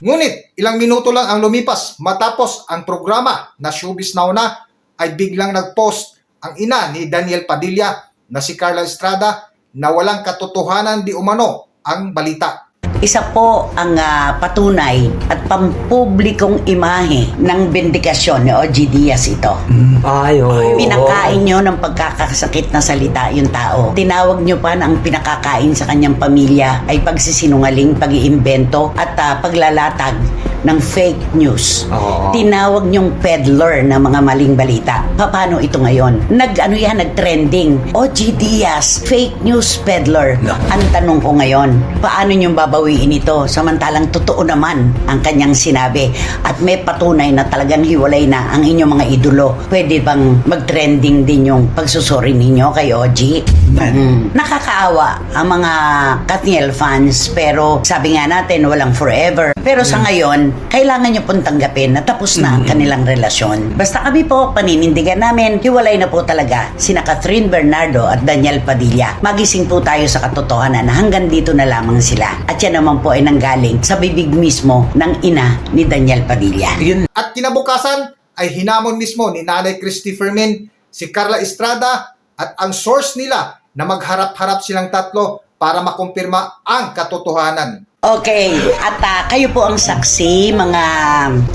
Ngunit ilang minuto lang ang lumipas matapos ang programa na Showbiz Now na ay biglang nagpost ang ina ni Daniel Padilla na si Carla Estrada na walang katotohanan di umano ang balita. Isa po ang patunay at pampublikong imahe ng bendikasyon ni O.G. Diaz ito. Pinakain nyo ng pagkakasakit na salita yung tao. Tinawag nyo pa na ang pinakakain sa kanyang pamilya ay pagsisinungaling, pag-iimbento at paglalatag ng fake news. Tinawag nyong peddler ng mga maling balita. Paano ito ngayon? Nag-trending. O.G. Diaz, fake news peddler. Ang tanong ko ngayon, paano nyong babawiin ito? Samantalang totoo naman ang kanyang sinabi at may patunay na talagang hiwalay na ang inyong mga idolo. Pwede bang mag-trending din yung pagsusuri ninyo kay O.G.? Nakakaawa ang mga Katniel fans pero sabi nga natin walang forever. Pero sa ngayon, kailangan nyo pong tanggapin na tapos na ang kanilang relasyon. Basta kami po, paninindigan namin, hiwalay na po talaga sina Catherine Bernardo at Daniel Padilla. Magising po tayo sa katotohanan na hanggang dito na lamang sila. At yan naman po ay nanggaling sa bibig mismo ng ina ni Daniel Padilla. At kinabukasan ay hinamon mismo ni Nanay Christy Fermin si Carla Estrada at ang source nila na magharap-harap silang tatlo para makumpirma ang katotohanan. Okay, at kayo po ang saksi, mga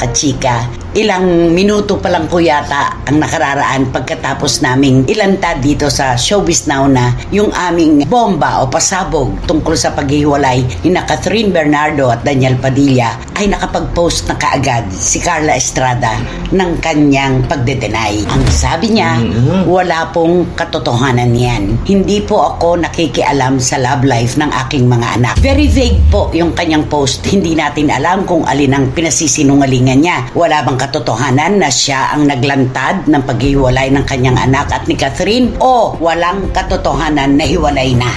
kachika. Ilang minuto pa lang po yata ang nakararaan pagkatapos naming ilantad dito sa Showbiz Now na yung aming bomba o pasabog tungkol sa paghihiwalay ni Catherine Bernardo at Daniel Padilla ay nakapag-post na kaagad si Carla Estrada ng kanyang pagde-deny. Ang sabi niya, wala pong katotohanan yan. Hindi po ako nakikialam sa love life ng aking mga anak. Very vague po yung kanyang post. Hindi natin alam kung alin ang pinasisinungalingan niya. Wala bang katotohanan na siya ang naglantad ng paghiwalay ng kanyang anak at ni Catherine o walang katotohanan na hiwalay na?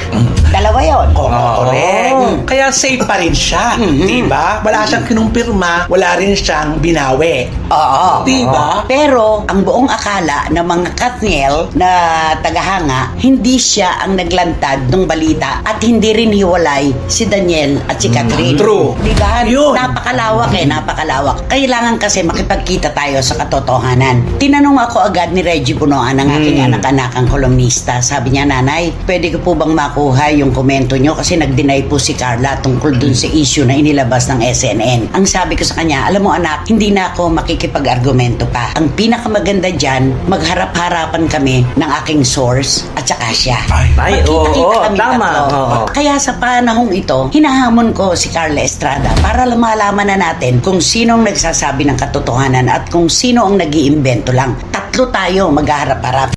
Dalawa yun. Correct. Kaya safe pa rin siya. Diba? Wala siyang kinumpirma, wala rin siyang binawi. Oo. Diba? Pero ang buong akala ng mga Katniel na tagahanga, hindi siya ang naglantad ng balita at hindi rin hiwalay si Daniel at si Catherine. True. Diba? Yun. Napakalawak napakalawak. Kailangan kasi makipagkita tayo sa katotohanan. Tinanong ako agad ni Reggie Bunoan, ang aking anak-anakang kolumnista. Sabi niya, Nanay, pwede ko po bang makuha yung komento nyo kasi nag-deny po si Carla tungkol dun sa issue na inilabas ng SNN. Ang sabi ko sa kanya, alam mo anak, hindi na ako makikipag-argumento pa. Ang pinakamaganda dyan, magharap-harapan kami ng aking source at saka siya. Magkita-kita kami tatlo. Kaya sa panahong ito, hinahamon ko si Carla Estrada para malaman na natin kung sinong nagsasabi ng katotohanan at kung sino ang nag-iimbento lang. Tatlo tayo magharap-harap.